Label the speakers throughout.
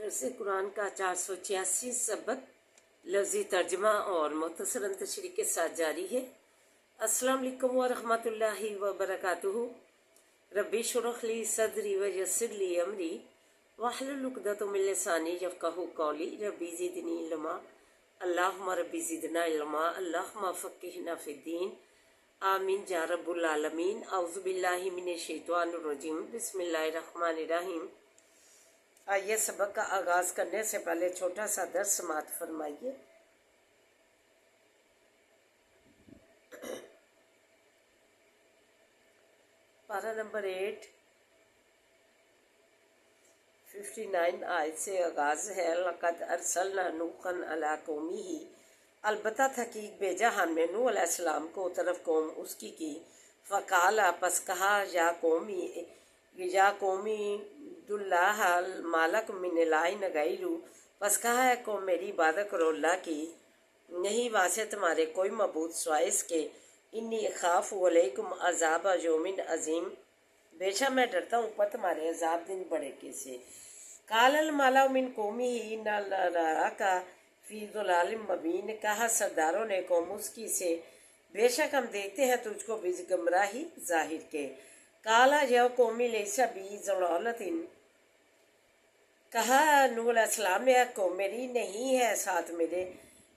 Speaker 1: दरस कुरान का 486 सबक लफ्ज़ी तर्जमा और मुख्तसरन तशरीह के साथ जारी है। अस्सलाम वालेकुम व रहमतुल्लाहि व बरकातुहू। रब्बी शुरह ली सदरी व यस्सिर ली अमरी वहलुल उक़दतम मिन लिसानी यफ़क़हू क़ौली। रब्बी ज़िदनी इल्मा अल्लाहुम्मा रब्बी ज़िदना इल्मा अल्लाहुम्मा फ़क़्क़िहना फ़िद्दीन आमीन या रब्बुल आलमीन। औज़ु बिल्लाहि मिनश शैतानिर रजीम बिस्मिल्लाहिर रहमानिर रहीम। आइए सबक का आगाज़ करने से पहले छोटा सा दर्स समाअत फरमाइए। पारा नंबर 8 59 आयत से आगाज़ है। लक़द अरसलना नूहन अला कौमिही, अलबत्ता तहकीक भेजा हमने नूह अलैहिस्सलाम को तरफ कौम उसकी की। फ़क़ाला, पस कहा, या कौमी दुल्लाह मालक मिन इलाहिन गैरू, पस कहा है कौम मेरी इबादत करो अल्लाह की, नहीं वासे तुम्हारे कोई मबूद सिवाय इसके। इन्नी खाफ़ु अलैकुम अज़ाब यौमिन अज़ीम, बेशक मैं डरता हूँ पर तुम्हारे अज़ाब दिन बड़े के से। कालल माला मिन कौमिही इन्ना लनराका फ़ी ज़लालिम मुबीन, कहा सरदारों ने कौम उसकी से, बेशक हम देखते हैं तुझको बीच गमराही ज़ाहिर के। काला या कौमी लैसा बी ज़लालतिन, कहा नूह अलैहिस्सलाम ने कौम मेरी नहीं है साथ मेरे,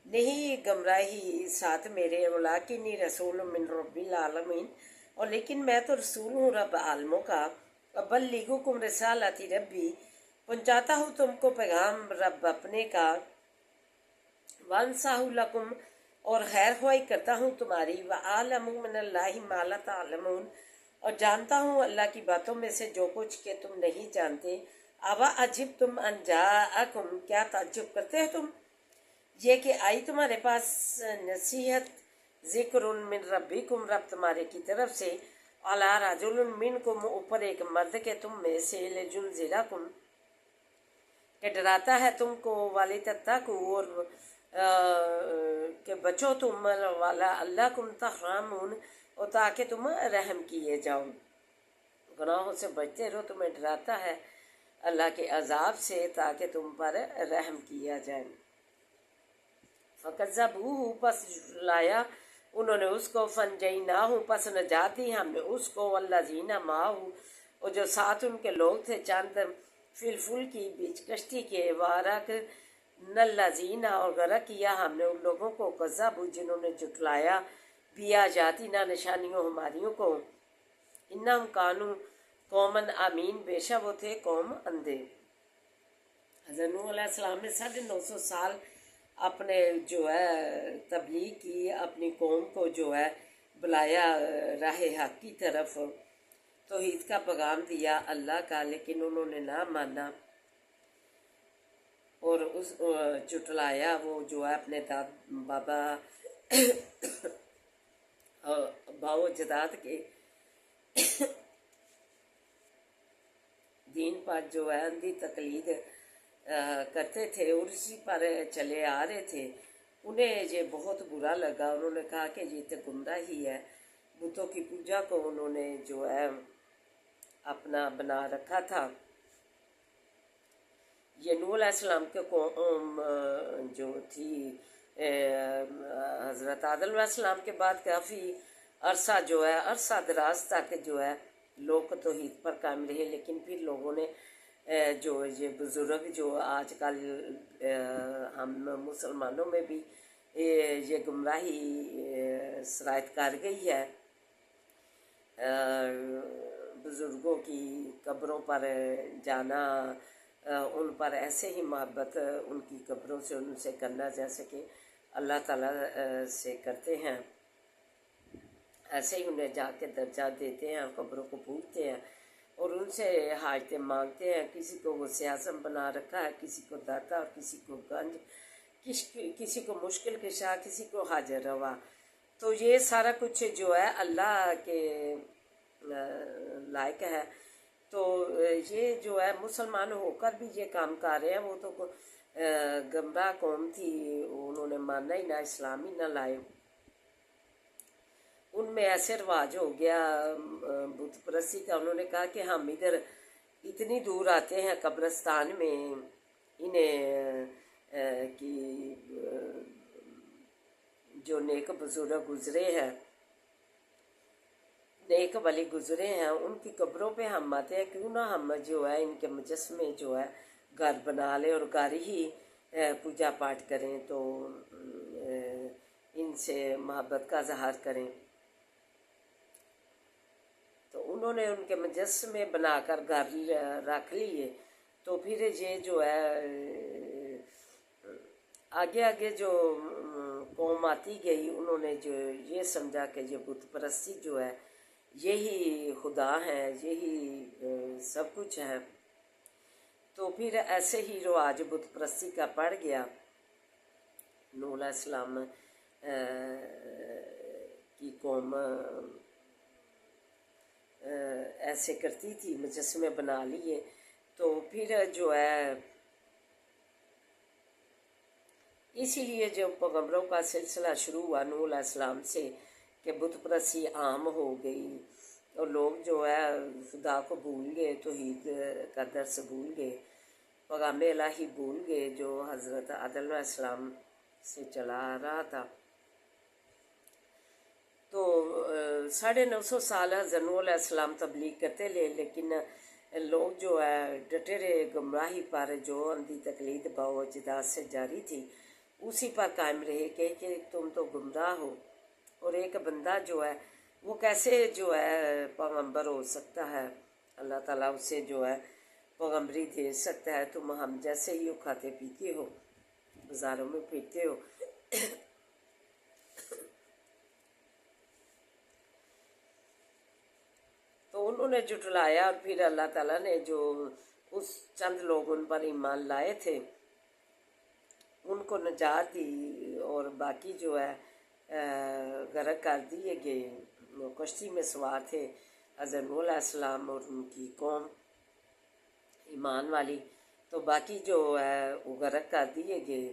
Speaker 1: नहीं गमराही साथ मेरे। वलाकिन्नी रसूल मिन रब्बिल आलमीन, और लेकिन मैं तो रसूल हूँ रब आलमों का। अबल्लिगुकुम रिसालती रब्बी, पहुँचाता हूँ तुमको पैगाम रब अपने का। वंसाहु लकुम, और खैर ख्वाही करता हूँ तुम्हारी। व आलमु मिनल्लाहि मा ला तालमून, और जानता हूँ अल्लाह की बातों में से जो कुछ के तुम नहीं जानते। अवा अजिब तुम अनजाअकुम, क्या ताज्जुब करते हो तुम ये कि आई तुम्हारे पास नसीहत, ज़िक्रुन मिन रब्बिकुम, रब तुम्हारे की तरफ से, अला रजुलिन मिनकुम, ऊपर एक मर्द के तुम में से, लियुनज़िरकुम, के डराता है तुमको, वलितत्तकू, और के बचो तुम, वाला अल्लाह कुम तर्हमून, और ताकि तुम रहम किए जाओ, गुनाहों से बचते रहो। तुम्हें डराता है अल्लाह के अजाब से ताकि तुम पर रहम किया जाए। फ़कज़्ज़बूहु, पस लाया उन्होंने उसको। फ़नजयनाहु, पस नजात दी हमने उसको। वल्लज़ीना माहू, और जो साथ उनके लोग थे, चंद फिलफुल की बीच कश्ती के। वारक नल्लज़ीना, और गरक किया हमने उन लोगों को। कज़्ज़बू, जिन्होंने जुटलाया, बिया जाती ना निशानियों हमारियों को। इन्नहुम कानू कौमन आमीन, बेशक वो थे कौम अंधे। हज़रत नूह अलैहिस्सलाम ने 950 साल अपने जो है तबलीग की, अपनी कौम को जो है बुलाया राह हक की तरफ, तौहीद का पैगाम दिया अल्लाह का, लेकिन उन्होंने ना माना और उस जुटलाया वो जो है अपने दाद बाबा बाओ जदाद के दीन पर जो है अंधी तकलीद करते थे और इसी पर चले आ रहे थे। उन्हें ये बहुत बुरा लगा। उन्होंने कहा कि ये तो गुमराही है। बुतों की पूजा को उन्होंने जो है अपना बना रखा था। ये नूह अलैहिस्सलाम के कौम जो थी हज़रत आदम अलैहिस्सलाम के बाद काफ़ी अरसा जो है अरसा दराज तक जो है लोग तौहीद पर कायम रहे, लेकिन फिर लोगों ने जो ये बुज़ुर्ग जो आजकल हम मुसलमानों में भी ये गुमराही सरायत कर गई है। बुज़ुर्गों की कब्रों पर जाना, उन पर ऐसे ही मोहब्बत उनकी कब्रों से उनसे करना जैसे कि अल्लाह ताला से करते हैं, ऐसे ही उन्हें जाके दर्जा देते हैं, कब्रों को पूछते हैं और उनसे हाजतें मांगते हैं। किसी को वो सियासम बना रखा है, किसी को दाता और किसी को गंज, किसी को मुश्किल किशा, किसी को हाजिर रवा। तो ये सारा कुछ जो है अल्लाह के लायक है। तो ये जो है मुसलमान होकर भी ये काम कर रहे हैं। वो तो गमराह कौम थी, उन्होंने माना ही ना, इस्लाम ही ना लाए। उनमें ऐसे रिवाज हो गया बुत परस्ती का। उन्होंने कहा कि हम इधर इतनी दूर आते हैं कब्रिस्तान में انہیں کی جو نیک بزرگ گزرے ہیں، نیک ولی گزرے ہیں، ان کی قبروں پہ ہم آتے ہیں، کیوں نہ ہم جو ہے ان کے مجسمے جو ہے گھر بنا لیں اور گھر ہی پوجا پاٹ کریں، تو ان سے محبت کا اظہار کریں۔ تو انہوں نے ان کے مجسمے بنا کر گھر رکھ لیے، تو پھر یہ جو ہے آگے آگے جو قوم آتی گئی، انہوں نے جو یہ سمجھا کہ یہ بت پرستی جو ہے یہی خدا ہے، یہی سب کچھ ہے، تو پھر ایسے ہی رواج بت پرستی کا پڑ گیا۔ نوح علیہ السلام کی قوم ایسے کرتی تھی، مجسمے بنا لیے، تو پھر جو ہے اسی لیے جو پیغمبروں کا سلسلہ شروع ہوا نوح علیہ السلام سے کہ بت پرستی عام ہو گئی، اور لوگ جو ہے خدا کو بھول گئے، توحید کا درس بھول گئے، پیغام الہی بھول گئے جو حضرت آدم علیہ السلام سے چلا آ رہا تھا۔ تو 950 سال حضرت نوح علیہ السلام تبلیغ کرتے رہے، لیکن لوگ جو ہے ڈٹے رہے گمراہی پر، جو اندھی تقلید باو اجداد سے جاری تھی اسی پر قائم رہے کہ تم تو گمراہ ہو، اور ایک بندہ جو ہے وہ کیسے جو ہے پیغمبر ہو سکتا ہے، اللہ تعالیٰ اسے جو ہے پیغمبری دے سکتا ہے، تم ہم جیسے ہی کھاتے پیتے ہو، بازاروں میں پھرتے ہو۔ تو انہوں نے جھٹلایا، اور پھر اللہ تعالیٰ نے جو اس چند لوگ ان پر ایمان لائے تھے ان کو نجات دی، اور باقی جو ہے غرق کر دیے گئے۔ وہ کشتی میں سوار تھے حضرت نوح علیہ السلام اور ان کی قوم ایمان والی، تو باقی جو ہے وہ غرق کر دیے گئے۔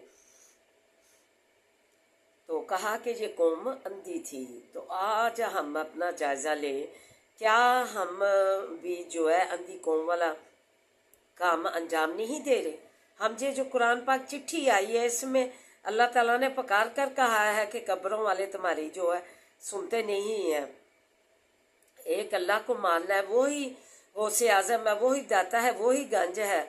Speaker 1: تو کہا کہ یہ قوم اندھی تھی۔ تو آج ہم اپنا جائزہ لیں، کیا ہم بھی جو ہے اندھی قوم والا کام انجام نہیں دے رہے؟ ہم جو قرآن پاک چٹھی آئی ہے اس میں اللہ تعالیٰ نے پکار کر کہا ہے کہ قبروں والے تمہاری جو ہے سنتے نہیں ہیں، ایک اللہ کو ماننا ہے، وہی غوث اعظم ہے، وہی داتا ہے، وہی گنج ہے،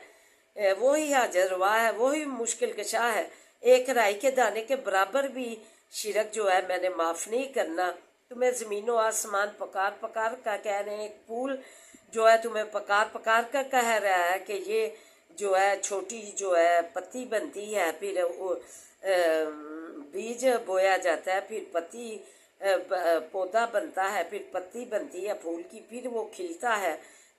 Speaker 1: وہی حاجت روا ہے، وہی مشکل کشا ہے، ایک رائی کے دانے کے برابر بھی شرک جو ہے میں نے معاف نہیں کرنا۔ تمہیں زمین و آسمان پکار پکار کا کہہ رہے ہیں، ایک پھول جو ہے تمہیں پکار پکار کر کہہ رہا ہے کہ یہ جو ہے چھوٹی جو ہے پتی بنتی ہے، پھر وہ بیج بویا جاتا ہے، پھر پتی پودا بنتا ہے، پھر پتی بنتی ہے پھول کی، پھر وہ کھلتا ہے،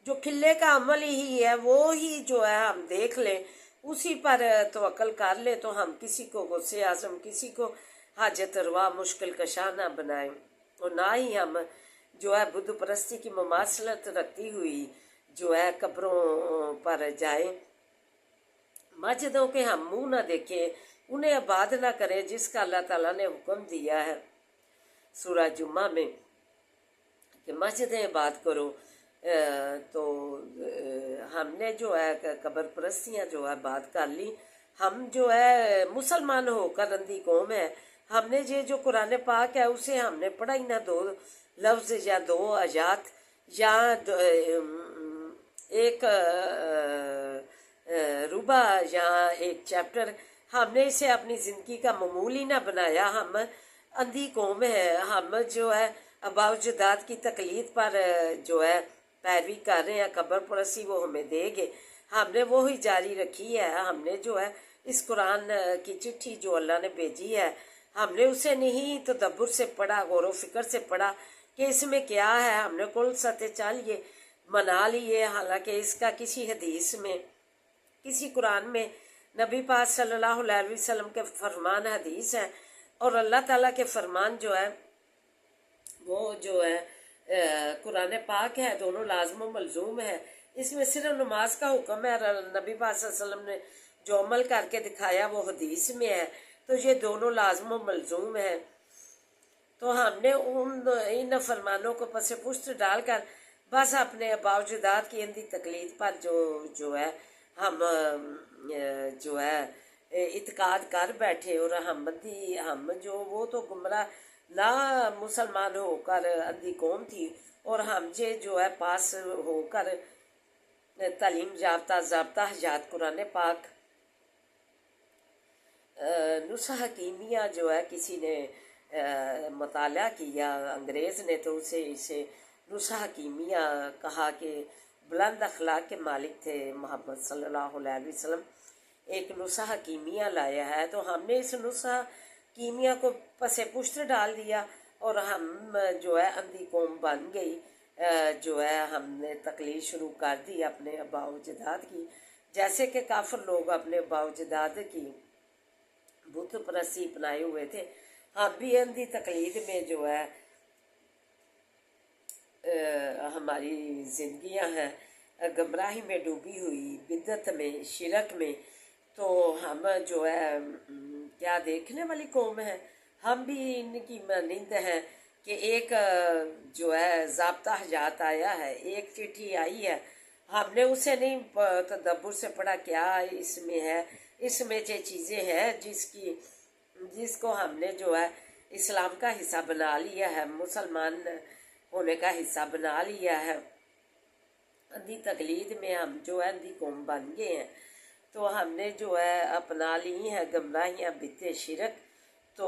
Speaker 1: جو کھلنے کا عمل ہی ہے وہی جو ہے ہم دیکھ لیں، اسی پر توکل کر لیں، تو ہم کسی کو غوث اعظم، کسی کو حاجت روا، مشکل کشا نہ بنائیں، اور نہ ہی ہم جو ہے بت پرستی کی مماثلت رکھتی ہوئی جو ہے قبروں پر جائیں، مسجدوں کے ہم منہ نہ دیکھیں، انہیں آباد نہ کریں جس کا اللہ تعالیٰ نے حکم دیا ہے سورہ جمعہ میں کہ مسجدیں آباد کرو۔ تو ہم نے جو ہے قبر پرستیاں جو ہے بات کر لی، ہم جو ہے مسلمان ہو کر اندھی قوم ہے، ہم نے یہ جو قرآن پاک ہے اسے ہم نے پڑھا ہی نہ، دو لفظ یا دو آیات یا ایک ربع یا ایک چیپٹر، ہم نے اسے اپنی زندگی کا معمول ہی نہ بنایا۔ ہم اندھی قوم ہے، ہم جو ہے آباء و اجداد کی تقلید پر جو ہے پیروی کر رہے ہیں، قبر پرستی وہ ہمیں دے گے، ہم نے وہی جاری رکھی ہے۔ ہم نے جو ہے اس قرآن کی چٹھی جو اللہ نے بھیجی ہے، ہم نے اسے نہیں تدبر سے پڑھا، غور و فکر سے پڑھا کہ اس میں کیا ہے، ہم نے کل سطح چالیے منا لیے، حالانکہ اس کا کسی حدیث میں، کسی قرآن میں نبی پاک صلی اللہ علیہ وسلم کے فرمان حدیث ہیں، اور اللہ تعالیٰ کے فرمان جو ہے وہ جو ہے قرآن پاک ہے، دونوں لازم و ملزوم ہے۔ اس میں صرف نماز کا حکم ہے، اور نبی پاک صلی اللہ علیہ وسلم نے جو عمل کر کے دکھایا وہ حدیث میں ہے، تو یہ دونوں لازم و ملزوم ہے۔ تو ہم نے ان فرمانوں کو پس پشت ڈال کر بس اپنے آباء و اجداد کی اندھی تقلید پر جو ہے ہم جو ہے اعتقاد کر بیٹھے، اور ہم جو وہ تو گمراہ نہ مسلمان ہو کر اندھی قوم تھی، اور ہم جو ہے پاس ہو کر تعلیم یافتہ ضابطہ حجات قرآن پاک نسخہ حکیمیہ جو ہے کسی نے مطالعہ کیا انگریز نے، تو اسے نسخہ حکیمیہ کہا کہ بلند اخلاق کے مالک تھے محمد صلی اللہ علیہ وسلم، ایک نسخہ حکیمیہ لایا ہے، تو ہم نے اس نسخہ حکیمیہ کو پس پشت ڈال دیا، اور ہم جو ہے اندھی قوم بن گئی، جو ہے ہم نے تقلید شروع کر دی اپنے آباء و اجداد کی، جیسے کہ کافر لوگ اپنے آباء و اجداد کی بت پرستی اپنائے ہوئے تھے، ہم بھی اندھی تقلید میں جو ہے ہماری زندگیاں ہیں گمراہی میں ڈوبی ہوئی، بدعت میں، شرک میں، تو ہم جو ہے کیا دیکھنے والی قوم ہے، ہم بھی ان کی مانند ہیں کہ ایک جو ہے ضابطہ حجات آیا ہے، ایک چٹھی آئی ہے، ہم نے اسے نہیں تدبر سے پڑھا کیا اس میں ہے، اس میں جو چیزیں ہیں جس کو ہم نے جو ہے اسلام کا حصہ بنا لیا ہے، مسلمان ہونے کا حصہ بنا لیا ہے، اندھی تقلید میں ہم جو ہے اندھی قوم بن گئے ہیں، تو ہم نے جو ہے اپنا لی ہیں گمراہیاں بدعتیں شرک، تو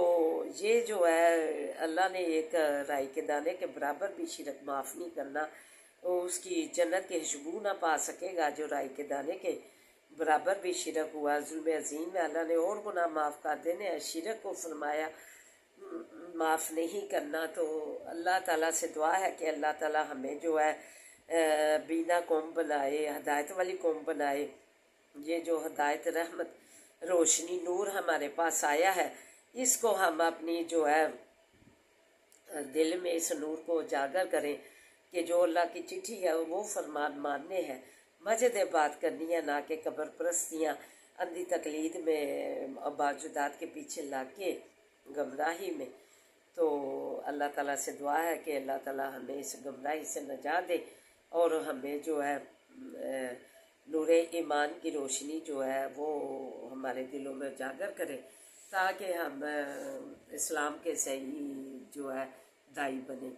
Speaker 1: یہ جو ہے اللہ نے ایک رائی کے دانے کے برابر بھی شرک معاف نہیں کرنا، اس کی جنت کے خوشبو نہ پا سکے گا جو رائی کے دانے کے برابر بھی شرک ہوا، ظلم عظیم ہے، اللہ نے اور گناہ معاف کر دینے ہیں، شرک کو فرمایا معاف نہیں کرنا، تو اللہ تعالیٰ سے دعا ہے کہ اللہ تعالیٰ ہمیں جو ہے بینا قوم بنائے، ہدایت والی قوم بنائے، یہ جو ہدایت رحمت روشنی نور ہمارے پاس آیا ہے، اس کو ہم اپنی جو ہے دل میں اس نور کو اجاگر کریں کہ جو اللہ کی چٹھی ہے وہ فرمان ماننے ہیں، مسجد بات کرنی ہے، نہ کہ قبر پرستیاں اندھی تقلید میں آباء اجداد کے پیچھے لگ کے گمراہی میں، تو اللہ تعالیٰ سے دعا ہے کہ اللہ تعالیٰ ہمیں اس گمراہی سے نجات دے، اور ہمیں جو ہے نور ایمان کی روشنی جو ہے وہ ہمارے دلوں میں اجاگر کرے، تاکہ ہم اسلام کے صحیح جو ہے دائی بنیں۔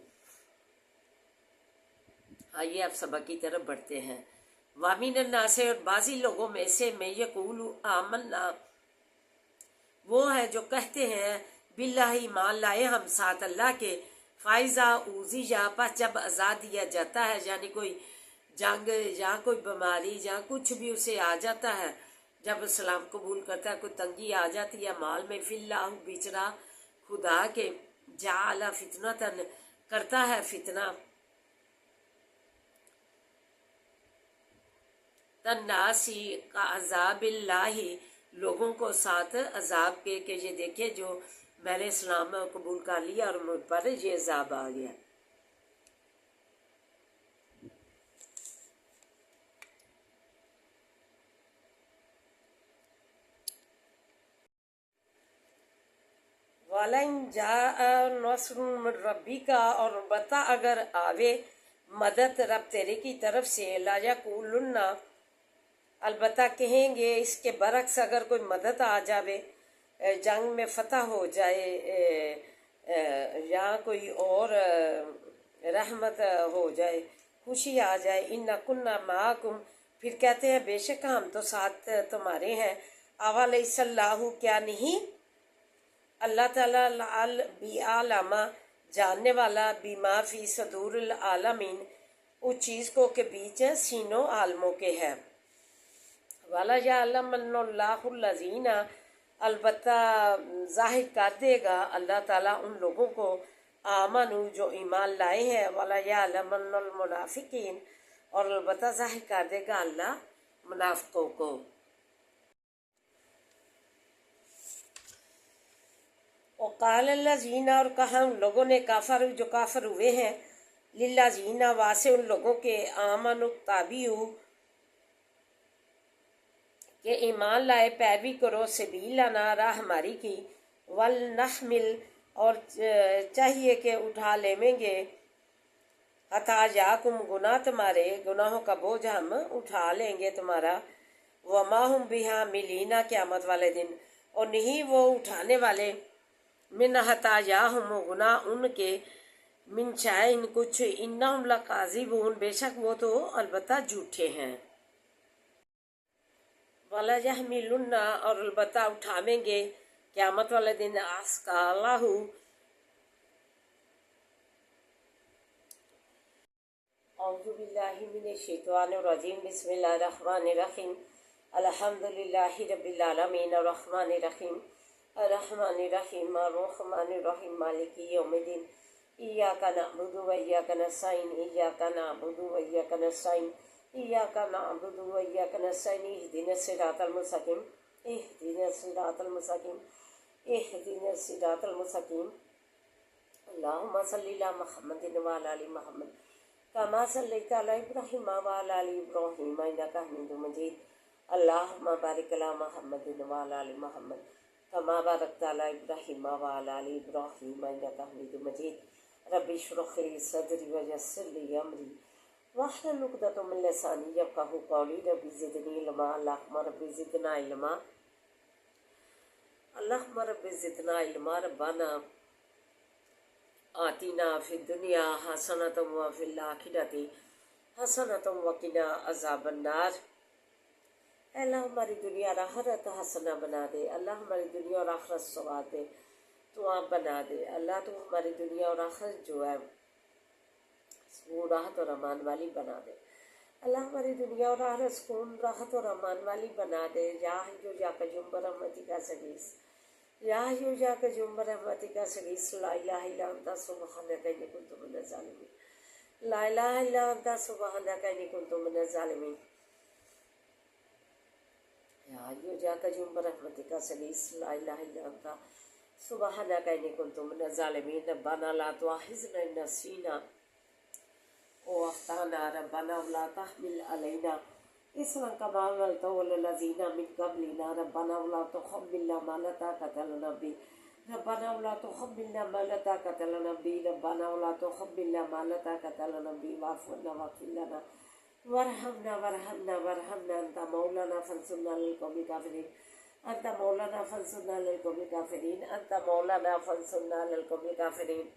Speaker 1: آئیے اب سبق کی طرف بڑھتے ہیں۔ وامین الناس، اور بعضی لوگوں میں سے میں یقول آمنا، وہ ہے جو کہتے ہیں باللہ ایمان لائے ہم ساتھ اللہ کے، فائزہ اوزی یا پس جب آزاد دیا جاتا ہے، یعنی کوئی جنگ یا کوئی بیماری یا کچھ بھی اسے آ جاتا ہے، جب اسلام قبول کرتا ہے، کوئی تنگی آ جاتی ہے مال میں، فی اللہ بیچرا خدا کے، جعل فتنۃ کرتا ہے فتنہ، تناسی کا عذاب اللہ، لوگوں کو ساتھ عذاب کے، کہ یہ دیکھے جو میں نے اسلام قبول کر لیا اور مجھ پر یہ عذاب آ گیا۔ وَلَئِن جَاءَ نَصْرٌ مِّن رَّبِّكَ، اور البتہ اگر آوے مدد رب تیرے کی طرف سے، لا یقولن، البتہ کہیں گے اس کے برعکس، اگر کوئی مدد آ جاوے، جنگ میں فتح ہو جائے، یا کوئی اور رحمت ہو جائے، خوشی آ جائے، اِنَّا كُنَّا مَعَكُمْ، پھر کہتے ہیں بے شک ہم تو ساتھ تمہارے ہیں، اَوَلَيْسَ اللَّهُ، کیا نہیں اللہ تعالیٰ بعلم، جاننے والا، بما فی صدور العالمین، اس چیز کو کہ بیچ سینوں عالموں کے ہے، وَلَيَعْلَمَنَّ اللَّهُ الَّذِينَ، البتہ ظاہر کر دے گا اللہ تعالیٰ ان لوگوں کو، آمنوا، جو ایمان لائے ہیں، وَلَيَعْلَمَنَّ الْمُنَافِقِينَ، اور البتہ ظاہر کر دے گا اللہ منافقوں کو۔ وقال الذین، اور کہا ان لوگوں نے، کافر، جو کافر ہوئے ہیں، للذین، واسے ان لوگوں کے، آمنوا اتبعوا، کہ ایمان لائے، پیروی کرو، سبیلنا، راہ ہماری کی، ولنحمل، اور چاہیے کہ اٹھا لیویں گے، خطایاکم، گناہ تمہارے، گناہوں کا بوجھ ہم اٹھا لیں گے تمہارا، वमा हुम बिहा मिलीना क़यामत वाले दिन, और नहीं वो उठाने वाले मिन हताया हम गुनाह उनके, मिन शाइन कुछ, इन्नहुम लकाज़िबून बेशक वो तो अलबत्ता झूठे हैं। वाला यहमिलुन्ना और अलबत्ता उठावेंगे क़यामत वाले दिन अस्कालहु औज़ु बिल्लाहि मिनश शैतानिर रजीम बिस्मिल्लाहिर रहमानिर रहीम अल्हम्दुलिल्लाहि रब्बिल आलमीन अर्रहमानिर रहीम अर्रहमानिर रहीम अर्रहमानिर रहीम मालिकि यौमिद्दीन इय्याका नअबुदु व इय्याका नस्तईन इय्याका नअबुदु व इय्याका नस्तईन इय्याका नअबुदु व इय्याका नस्तईन इहदिनस सिरातल मुस्तकीम इहदिनस सिरातल मुस्तकीम इहदिनस सिरातल मुस्तकीम अल्लाहुम्मा सल्लि अला मुहम्मदिन व अला आलि मुहम्मद कमा सल्लैता अला इब्राहीम व अला आलि इब्राहीम इन्नका हमीदुम मजीद अल्लाहुम्मा बारिक अला मुहम्मदिन व अला आलि मुहम्मद कमा बारकता अला इब्राहीम व अला आलि इब्राहीम इन्नका हमीदुम मजीद रब्बि इश्रह ली सदरी व यस्सिर ली अमरी वाहलुल उक़दतम मिन लिसानी यफ़क़हू क़ौली रब्बि ज़िदनी इल्मा अल्लाहुम्मा रब्बि ज़िदना इल्मा अल्लाहुम्मा रब्बि ज़िदना इल्मा रब्बाना आतिना फिद दुनिया हसनतम व फिल आखिरति हसनतम व क़िना अज़ाबन नार। अल्लाह हमारी दुनिया और आखिरत हसना बना दे, अल्लाह हमारी दुनिया और आखिरत सवाब दे, तो आप बना दे अल्लाह, तो हमारी दुनिया और आखिरत जो है वो राहत और अमान वाली बना दे अल्लाह, हमारी दुनिया और आखिरत सुकून राहत और अमान वाली बना दे। या हय्यु या क़य्यूम बरहमतिका सगीस या हय्यु या क़य्यूम बरहमतिका सगीस ला इलाहा इल्ला अंता सुब्हानका इन्नी कुन्तु मिनज़ ज़ालिमीन ला इलाहा इल्ला अंता सुब्हानका इन्नी कुन्तु मिनज़ ज़ालिमीन या हय्यु या क़य्यूम बरहमतिका सगीस ला इलाहा इल्ला अंता सुब्हानका इन्नी कुन्तु मिनज़ ज़ालिमीन रब्बना ला तुआख़िज़ना इन नसीना ओ अख़्ताना रब्बना वला तहमिल अलैना इसरन कमा हमलतहु अलल लज़ीना मिन क़ब्लिना रब्बना वला तुहम्मिलना मा ला ताक़ता लना बिही रब्बना वला तुहम्मिलना मा ला ताक़ता लना बिही रब्बना वला तुहम्मिलना मा ला ताक़ता लना बिही वाफ़ु अन्ना वग़फ़िर लना वरहमना वरहमना वरहमना अंता मौलाना फंसुरना अलल क़ौमिल काफ़िरीन अंता मौलाना फंसुरना अलल क़ौमिल काफ़िरीन अंता मौलाना फंसुरना अलल क़ौमिल काफ़िरीन।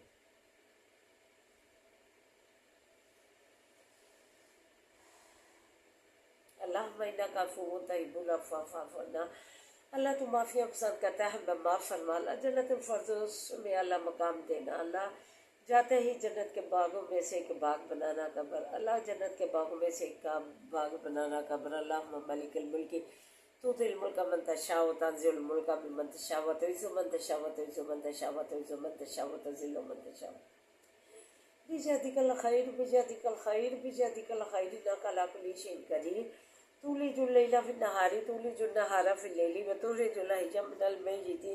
Speaker 1: अल्लाहुम्मा इन्नका अफ़ुव्वुन तुहिब्बुल अफ़्वा फ़अफ़ु अन्ना। अल्लाह तू माफ़िया पसंद करता है, हमें माफ़ फरमा। अल्लाह जन्नतुल फ़िरदौस में अल्लाह मकाम देना। अल्लाह जाते ही जन्नत के बागों में से एक बाग बनाना कब्र। अल्लाह जन्नत के बागों में से एक बाग बनाना कब्र। अल्लाहुम्मा मालिकल मुल्क तुतिल मुल्क मन तशाअ व तंज़िउल मुल्क मिम्मन तशाअ व तुइज़्ज़ु मन तशाअ व तुइज़्ज़ु मन तशाअ व तुइज़्ज़ु मन तशाअ व तुज़िल्लु मन तशाअ बियदिकल खैर बियदिकल खैर बियदिकल खैर इन्नका अला कुल्लि शैइन क़दीर तुलिजुल लैला फिन नहारी तुलिजुन नहारा फिल लैली व तुखरिजुल हय्य मिनल मय्यिति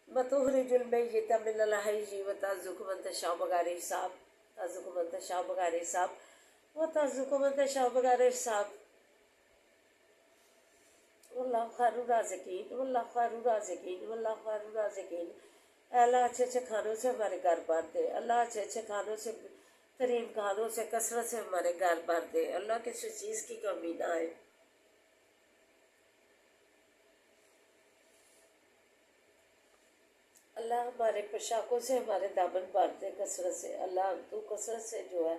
Speaker 1: व तुखरिजुल मय्यिता मिनल हय्यि व तर्ज़ुक़ु मन तशाअ बग़ैर हिसाब तर्ज़ुक़ु मन तशाअ बग़ैर हिसाब व तर्ज़ुक़ु मन तशाअ बग़ैर हिसाब वल्लाहु खैरुर राज़िक़ीन वल्लाहु खैरुर राज़िक़ीन वल्लाहु खैरुर राज़िक़ीन। अल्लाह अच्छे अच्छे खानों से हमारे घर भर दे अल्लाह, अच्छे अच्छे खानों से तरीन खानों से कसरत से हमारे घर भर दे अल्लाह, किसी चीज़ की कमी ना आए। अल्लाह हमारे पोशाकों से हमारे दामन भर दे कसरत से अल्लाह, तू कसरत से जो है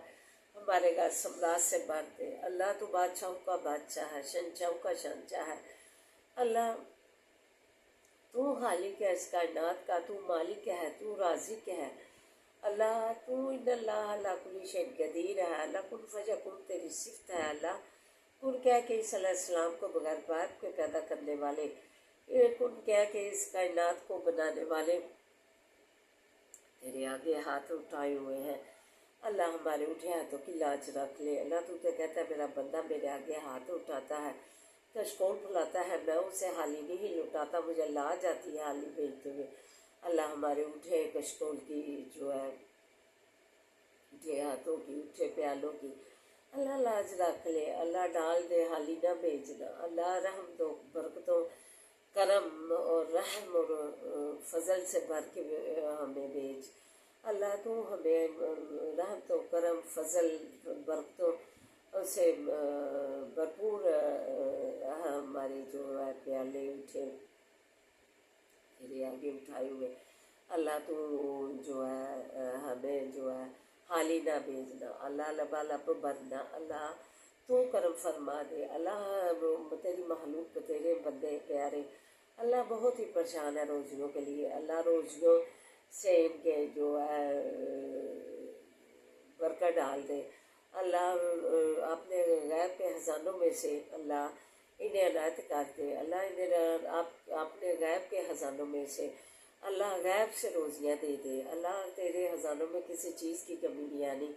Speaker 1: हमारे घर समराज से भर दे अल्लाह, तू बादशाहों का बादशाह है, शहंशाहों का शहंशाह है अल्लाह, तू खालिक है इस कायनात का, तू मालिक है, तू राज़िक है अल्लाह, तू इन्नल्लाह अला कुल्लि शैइन क़दीर है अल्लाह, कुन फयकुन तेरी सिफ़त है अल्लाह, कुन कह के ईसा अलैहिस्सलाम को बगैर बाप के पैदा करने वाले, कुन कह के इस कायनात को बनाने वाले तेरे आगे हाथ उठाए हुए हैं अल्लाह, हमारे उठे हाथों की लाज रख ले अल्लाह, तू तो कहता है मेरा बंदा मेरे आगे हाथ उठाता है, कशकोल फुलाता है, मैं उसे हाली नहीं लुटाता, मुझे लाज आती है हाली भेजते हुए अल्लाह, हमारे उठे कशकोल की जो है उठे हाथों की उठे प्यालों की अल्लाह लाज रख ले अल्लाह, डाल दे हाली ना भेजना अल्लाह, रहम दो बरकतों करम और रहम और फजल से भर के हमें भेज अल्लाह, तू हमें रहम तो करम फजल बरकतों से भरपूर जो है प्याले उठे तेरे आगे उठाए हुए। अल्लाह तू जो है हमें जो है हाली ना भेजना, अल्लाह लबालब बनना, अल्लाह तू करम फरमा दे। अल्लाह तेरी महलूक तेरे बंदे प्यारे अल्लाह बहुत ही परेशान है रोजियों के लिए। अल्लाह रोजियों से इनके जो है बरकत डाल दे। अल्लाह अपने गैब के खजानों में से अल्लाह इन्हें अनायत कर दे। अल्लाह इन्हें अपने गैब के खजानों में से अल्लाह गैब से रोज़ियाँ दे दे। अल्लाह तेरे खजानों में किसी चीज़ की कमी नहीं आनी।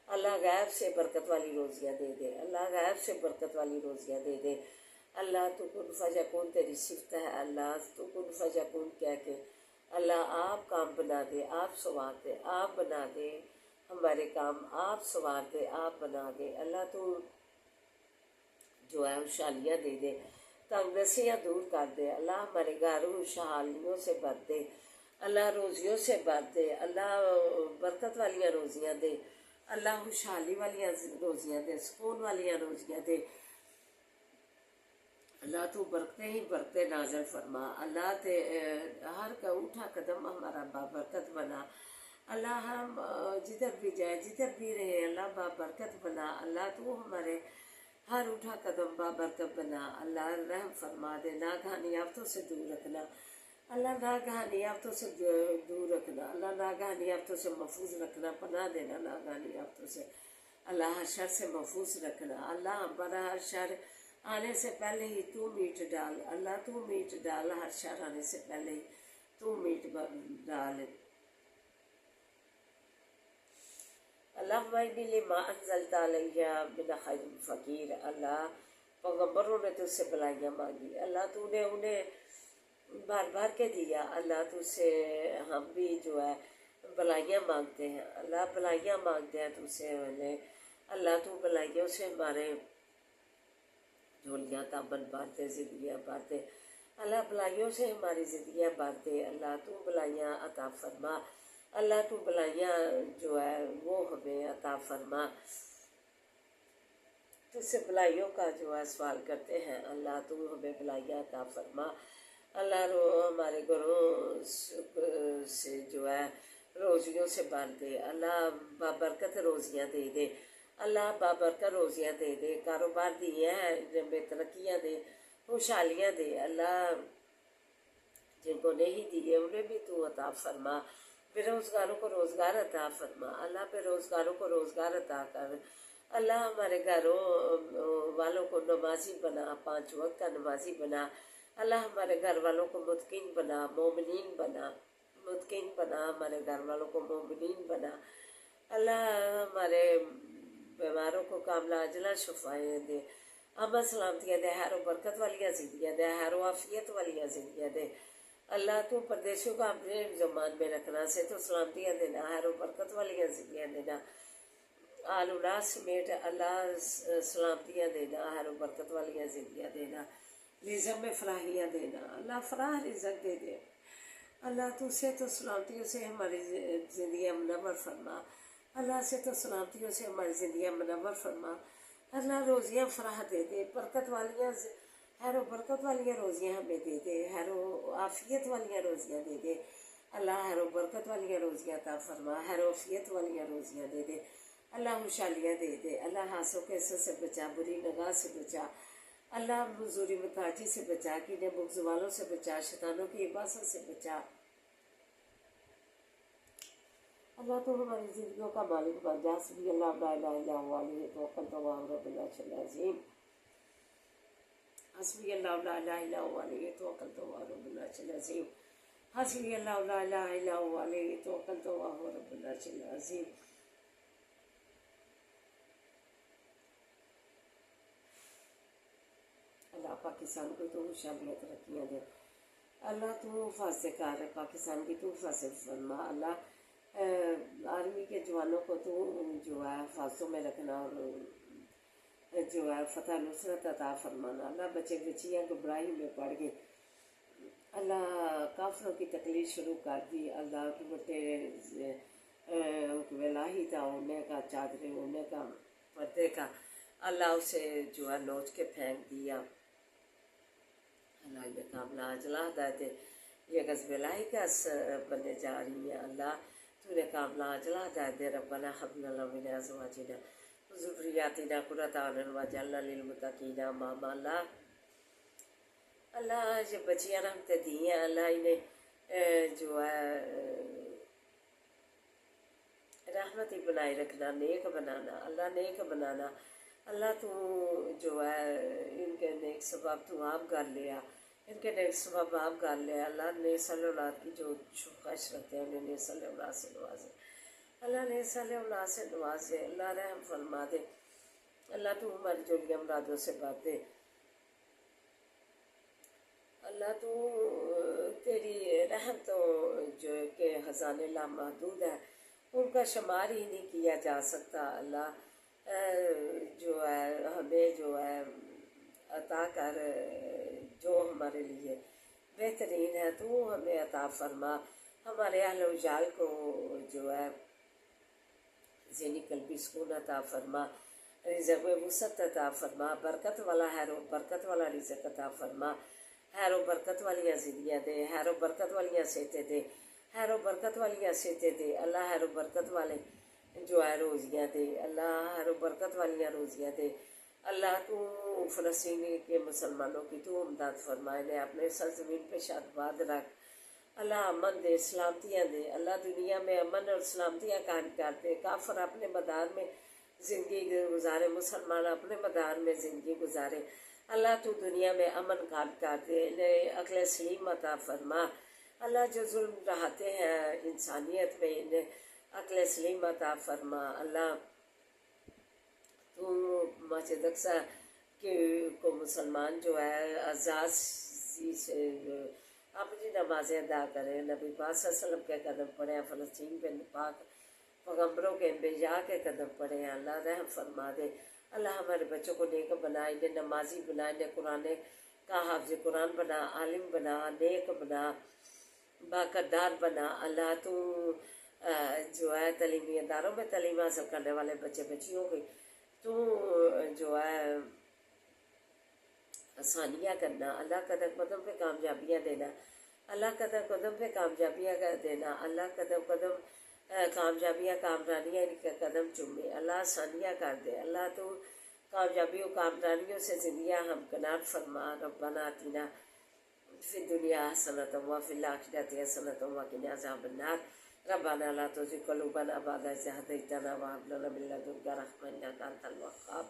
Speaker 1: अल्लाह गैब से बरकत वाली रोज़ियाँ दे दे। अल्लाह गैब से बरकत वाली रोज़ियाँ दे दे। अल्लाह तू कुन फयकून तेरी सिफत है। अल्लाह तू कुन फयकून कह के अल्लाह आप काम बना दे, आप संवार दे, आप बना दे हमारे काम, आप संवार दे, आप बना दे। अल्लाह तू जो है खुशहालियाँ दे दे, तंगदस्तियाँ दूर कर दे। अल्लाह हमारे घर खुशहालियों से भर दे। अल्लाह रोज़ियों से भर दे। अल्लाह बरकत वालियाँ रोज़ियाँ दे। अल्लाह खुशहाली वालियाँ रोज़ियाँ दे, सुकून वालियाँ रोज़ियाँ दे। अल्लाह तू बरकते ही बरकते नाज़िल फरमा। अल्लाह ते हर का उठा कदम हमारा बाबरकत बना। अल्लाह हम जिधर भी जाए जिधर भी रहे अल्लाह बाबरकत बना। अल्लाह तू हमारे हर उठा कदम बाबरकत बना। अल्लाह रहम फरमा दे, नागहानी आफतों से दूर रखना। अल्लाह नागहानी आफतों से दूर रखना। अल्लाह नागहानी आफतों से महफूज रखना, पनाह देना नागहानी आफतों से। अल्लाह हर शर से महफूज रखना। अल्लाह हमारा हर शर आने से पहले ही तू मीट डाल। अल्लाह तू मीट डाल, हर शर आने से पहले ही तू मीट डाल। अल्लाह फ़कीर। अल्लाह पैगम्बरों ने तुझसे भलाइयाँ मांगी, अल्लाह तूने उन्हें भर भर के दिया। अल्लाह तुझसे हम भी जो है भलाइयाँ मांगते हैं। अल्लाह भलाइयाँ मांगते हैं तुझसे उन्हें। अल्लाह तू भलाइयों से हमारे झोलियाँ ताबन भरते, ज़िंदगियाँ भरते। अल्लाह भलाइयों से हमारी ज़िंदगियाँ भरते। अल्लाह तू भलाइयाँ अता फरमा। अल्लाह तू भलाइयाँ जो है वो हमें अता फरमा। तुझसे भलाइयों का जो है सवाल करते हैं। अल्लाह तू हमें भलाइयाँ अता फरमा। अल्लाह हमारे घरों से जो है रोज़ियों से भर दे। अल्लाह बाबरकत रोज़ियाँ दे दे। अल्लाह बाबरकत रोज़ियाँ दे दे। कारोबार दिए हैं इनमें तरक्कियाँ दे, खुशहालियाँ दे। अल्लाह जिनको नहीं दिए उन्हें भी तू अता फरमा। बेरोज़गारों को रोज़गार अता फरमा। अल्लाह बेरोज़गारों को रोज़गार अता कर। अल्लाह हमारे घरों वालों को नमाजी बना, 5 वक्त का नमाजी बना। अल्लाह हमारे घर वालों को मुतकिन बना, मोमिनीन बना, मुतकिन बना। हमारे घर वालों को मोमिनीन बना। अल्लाह हमारे बीमारों को कामला अजला शफाएँ दे, अमन सलामतियाँ दे, हैरो बरकत वालियाँ ज़िंदगियाँ दे, हैरो आफियत वालियाँ ज़िंदगियाँ दे। अल्लाह तू परदेशों का अपने ज़मान में रखना, से तो सलामतियाँ देना, हैरो बरकत वालियाँ ज़िंदगियाँ देना। आलूला समेत अल्लाह सलामतियाँ देना, हैरो बरकत वालियाँ ज़िंदगियाँ देना। रिज़्क़ में फराहियाँ देना, अल्लाह फराह रिज़्क़ दे दे। अल्लाह तू से तो सलामतियों से हमारी ज़िंदगियाँ मुनव्वर फरमा। अल्लाह से तो सलामतियों से हमारी ज़िंदगियाँ मुनव्वर फरमा। अल्लाह रोज़ियाँ फराह दे दे, बरकत वालियाँ हैरो बरकत वालियाँ रोज़ियाँ हमें दे दे, हैरो आफियत वालियाँ रोज़ियाँ दे दे। अल्लाह हैरो बरकत वालियाँ रोज़ियाँ अता फरमा, हैरो आफियत वालियाँ रोज़ियाँ दे दे। अल्लाह खुशहालियाँ दे दे। अल्लाह हासों के असर से बचा, बुरी निगाह से बचा। अल्लाह मजूरी मुताजी से बचा, कीने बुग़्ज़ वालों से बचा, शैतानों की इबादत से बचा। अल्लाह तो हमारी ज़िंदगियों का मालिक बन जा। हस्बी अल्लाह ला इलाहा इल्ला हुवा अलैहि तवक्कलतु व हुवा रब्बुल अर्शिल अज़ीम। हस्बी अल्लाह ला इलाहा इल्ला हुवा अलैहि तवक्कलतु व हुवा रब्बुल अर्शिल अज़ीम। हस्बी अल्लाह ला इलाहा इल्ला हुवा अलैहि तवक्कलतु व हुवा रब्बुल अर्शिल अज़ीम। अल्लाह पाकिस्तान को तो खुशहालियाँ तरक्कियाँ दे। अल्लाह तू हिफाज़त कर पाकिस्तान की, तू हिफाज़त फरमा। अल्लाह आर्मी के जवानों को तू जो है हिफाज़तों में रखना और जो है फ़तह नुसरत अता फरमाना। अल्लाह बच्चे बच्चियाँ गुमराही में पड़ गए। अल्लाह काफिरों की तकलीफ शुरू कर दी। अल्लाह के बटे वलाही था उन्हें का, चादरे उन्हें का, पर्दे का, अल्लाह उसे जो है नोच के फेंक दिया। نے کاملہ اجلا ہدایتیں یہ غصب لائی کا بننے جا رہی ہیں اللہ تو نے کاملہ اجلا ہدایت دے ربنا حب لنا من ازواجنا ذریاتنا قرۃ اعین واجعلنا للمتقین اماما اللہ جو بچیاں رحمتیں دی ہیں اللہ انہیں جو ہے رحمت ہی بنائے رکھنا نیک بنانا اللہ نیک بنانا اللہ تو جو ہے ان کے نیک سبب تو آپ کر لیا ان کے نیک سبب آپ کر لیا اللہ نسل اولاد کی جو خواہش رکھتے ہیں انہیں نسل اولاد سے نوازے اللہ نسل اولاد سے نوازے اللہ رحم فرما دے اللہ تو ہماری جولیاں مرادوں سے بات دے اللہ تو تیری رحم تو جو کہ خزانے لامحدود ہے ان کا شمار ہی نہیں کیا جا سکتا اللہ جو ہے ہمیں جو ہے عطا کر جو ہمارے لیے بہترین ہے تو ہمیں عطا فرما ہمارے اہل و جال کو جو ہے ذہنی قلبی سکون عطا فرما رزق میں وسعت عطا فرما برکت والا خیر و برکت والا رزق عطا فرما خیر و برکت والیاں زندگیاں دے خیر و برکت والیاں صحتیں دے خیر و برکت والیاں صحتیں دے اللہ خیر و برکت والے جو ہے روزیاں دے اللہ خیر و برکت والیاں روزیاں دے اللہ تو فلسطین کے مسلمانوں کی تو امداد فرمائے نے اپنے سرزمین پہ شاد باد رکھ اللہ امن دے سلامتیاں دے اللہ دنیا میں امن اور سلامتیاں قائم کرتے کافر اپنے مدار میں زندگی گزارے مسلمان اپنے مدار میں زندگی گزارے اللہ تو دنیا میں امن قائم کر دے انہیں عقل سلیم عطا فرما اللہ جو ظلم رہتے ہیں انسانیت میں انہیں عقل سلیم عطا فرما اللہ تو مسجد اقصی کے کو مسلمان جو ہے اعزازی سے اپنی نمازیں ادا کریں نبی پاک صلی اللہ علیہ وسلم کے قدم پڑھیں فلسطین پہ پاک پیغمبروں کے انبیاء کے قدم پڑھیں اللہ رحم فرما دے اللہ ہمارے بچوں کو نیک بنا انہیں نمازی بنا انہیں قرآن کا حافظ قرآن بنا عالم بنا نیک بنا باقدار بنا اللہ تو جو ہے تعلیمی اداروں میں تعلیم حاصل کرنے والے بچے بچیوں کی تو جو ہے آسانیاں کرنا اللہ قدم قدم پہ کامیابیاں دینا اللہ قدم قدم پہ کامیابیاں دینا اللہ قدم قدم کامیابیاں کامرانیاں ان کے قدم چومے اللہ آسانیاں کر دے اللہ تو کامیابیوں کامرانیوں سے زندگیاں ہم کنار فرما ربنا آتنا فی الدنیا حسنۃ وفی الآخرۃ حسنۃ وقنا عذاب النار ربنا لا تزغ قلوبنا بعد إذ هديتنا وهب لنا من لدنك رحمة إنك أنت الوهاب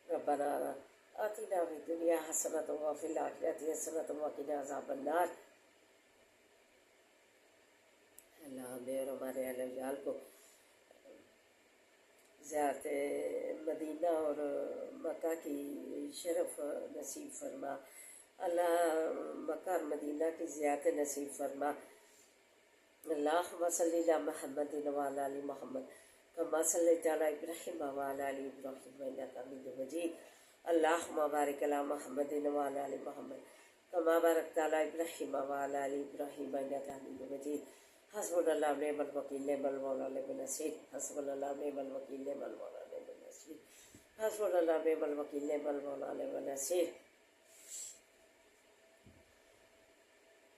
Speaker 1: ربنا آتنا فی الدنیا حسنۃ وفی الآخرۃ حسنۃ وقنا عذاب النار اللہ ہمیں اور ہمارے اہل و عیال کو زیارت مدینہ اور مکہ کی شرف نصیب فرما اللہ مکہ اور مدینہ کی زیارت نصیب فرما اللہم صلی علی محمد وعلی آل محمد کما صلیت علی ابراہیم وعلی آل ابراہیم انک حمید مجید اللہم بارک علی محمد وعلی آل محمد کما بارکت علی ابراہیم وعلی آل ابراہیم انک حمید مجید حسبنا اللہ ونعم الوکیل نعم المولا نعم النصیر حسبنا اللہ ونعم الوکیل نعم المولا نعم النصیر حسبنا اللہ ونعم الوکیل نعم المولا نعم النصیر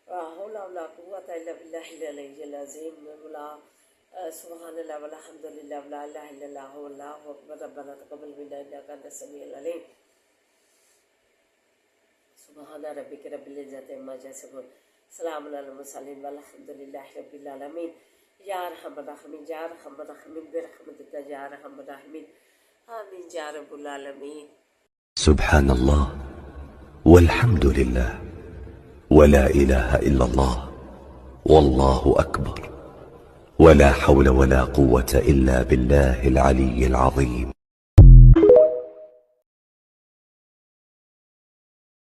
Speaker 1: لا حول ولا قوة الا باللہ العلی العظیم ولا سبحان اللہ والحمد للہ ولا الہ الا اللہ واللہ اکبر ربنا تقبل منا انک انت السمیع العلیم سبحان ربک رب العزۃ عما یصفون سلام علی المرسلین والحمد للہ رب العالمین یا ارحم الراحمین یا ارحم الراحمین برحمتک یا ارحم الراحمین آمین یا رب العالمین
Speaker 2: سبحان اللہ والحمد للہ ولا الہ الا اللہ واللہ اکبر ولا حول ولا قوة إلا بالله العلي العظيم